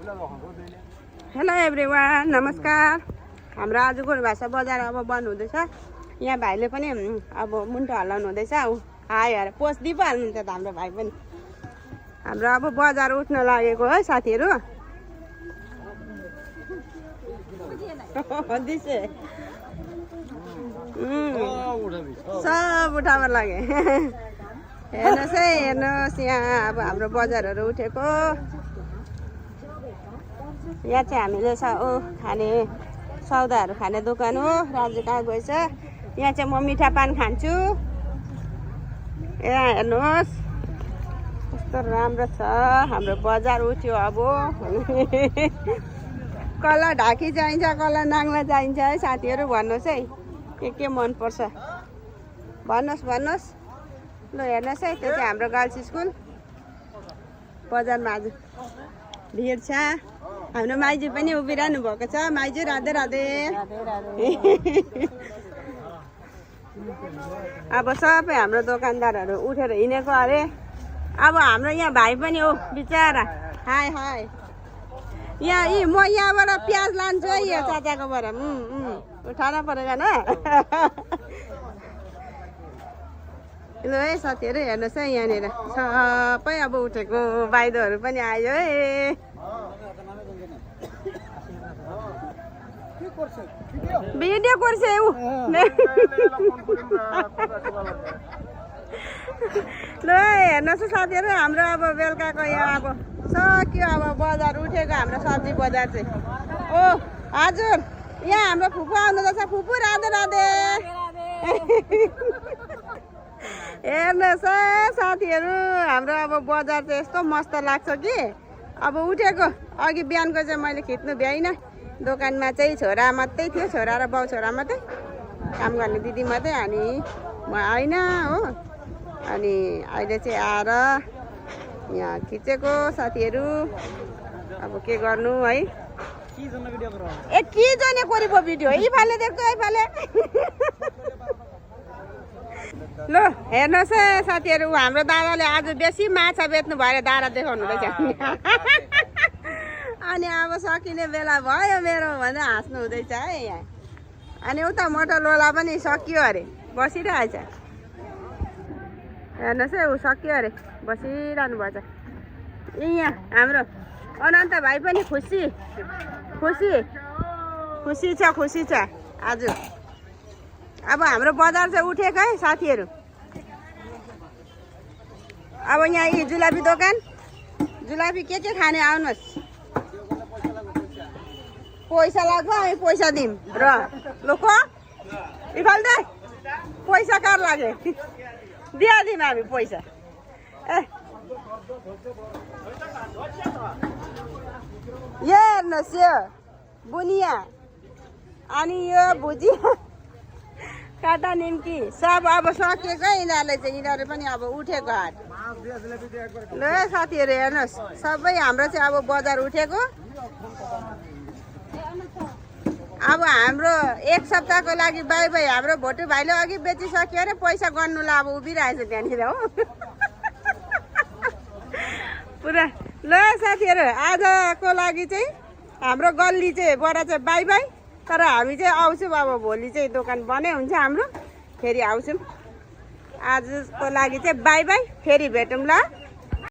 Hello everyone, नमस्कार। हाम्रो आजको भाषा बजार अब बन्द हुँदैछ। यहाँ भाइले पनि अब मुन्टो हल्लाउनु हुँदैछ। हाई अरे पोस्ट दिइ पो हाल्नुहुन्छ त हाम्रो भाइ पनि। हाम्रो अब बजार उठ्न लागेको है साथीहरू। सब उठाउन लागे। हेर्नुहोस् है, हेर्नुहोस् यहाँ अब हाम्रो बजारहरू उठेको। यहाँ चाहिँ हामीले खाने सौदाहरू खाने दोकान हो। राजु कहाँ गएछ? यहाँ चाहिँ म मिठा पान खान्छु। यहाँ हेर्नुहोस् कस्तो राम्रो छ हाम्रो बजार उठ्यो। अब कलर ढाकी चाहिन्छ, कलर नाङ्ला चाहिन्छ है साथीहरू। भन्नुहोस् है के मनपर्छ भन्नुहोस् भन्नुहोस्। ल हेर्नुहोस् है, त्यो चाहिँ हाम्रो गर्ल्स स्कुल। बजारमा आज भिड छ। हाम्रो माइजू पनि उभिरहनु भएको छ। माइजू राधे राधे। अब सबै हाम्रो दोकानदारहरू उठेर हिँडेको अरे। अब हाम्रो यहाँ भाइ पनि हो बिचरा। High high. यहाँ म यहाँबाट प्याज लान्छु है यो चाचाकोबाट। उठाउन परेको न। ल है साथीहरू हेर्नुहोस् है, यहाँनिर सबै अब उठेको बाइदोहरू पनि आयो है। भिडियो गर्छ ल हेर्नुहोस् साथीहरू, हाम्रो अब बेलुकाको यहाँ अब सक्यो। अब बजार उठेको हाम्रो सब्जी बजार चाहिँ। ओ हजुर, यहाँ हाम्रो फुपू आउनु रहेछ। फुपू राधे राधे। हेर्नुहोस् है साथीहरू, हाम्रो अब बजार चाहिँ यस्तो मस्त लाग्छ कि अब उठेको। अघि बिहानको चाहिँ मैले खिच्नु भ्याइनँ। दोकानमा चाहिँ छोरा मात्रै थियो, छोरा र बाउ छोरा मात्रै, काम गर्ने दिदी मात्रै। अनि म आइनँ हो। अनि अहिले चाहिँ आएर यहाँ खिचेको साथीहरू। अब के गर्नु है। ए के जाने कोरिबो भिडियो इफाले देख्छु इफाले। ल हेर्नुहोस् है साथीहरू, हाम्रो दादाले आज बेसी माछा बेच्नु भएर दादा देखाउनु हुँदैछ। अनि अब सकिने बेला भयो मेरो भनेर हाँस्नु हुँदैछ है यहाँ। अनि उता मोटो लोला पनि सकियो अरे, बसिरहेछ। हेर्नुहोस् है, ऊ सकियो अरे, बसिरहनु भएछ। यहाँ हाम्रो अनन्त भाइ पनि खुसी खुसी खुसी छ, खुसी छ आज। अब हाम्रो बजार चाहिँ उठेको है साथीहरू। अब यहाँ यी जुलापी दोकान, जुलापी के खाने आउनुहोस्। पैसा लाग्छ, हामी पैसा दिउँ र लोक इफाल दे पैसा कार लागे दिइहाल्यौँ हामी पैसा। ए हेर्नुहोस् यो बुनिया अनि यो भुजिया काटा निम्की सब अब सकिएको। यिनीहरूले चाहिँ यिनीहरू पनि अब उठेको हात। ल साथीहरू हेर्नुहोस्, सबै हाम्रो चाहिँ अब बजार उठेको। अब हाम्रो एक सप्ताहको लागि बाई बाई। हाम्रो भोटु भाइले अघि बेचिसक्यो अरे, पैसा गर्नुलाई अब उभिरहेछ त्यहाँनिर हो पुरा। ल साथीहरू आजको लागि चाहिँ हाम्रो गल्ली चाहिँ बडा चाहिँ बाई बाई। तर हामी चाहिँ आउँछौँ अब भोलि चाहिँ दोकान बन्दै हुन्छ हाम्रो। फेरि आउँछौँ। आजको लागि चाहिँ बाई बाई, फेरि भेटौँ ल।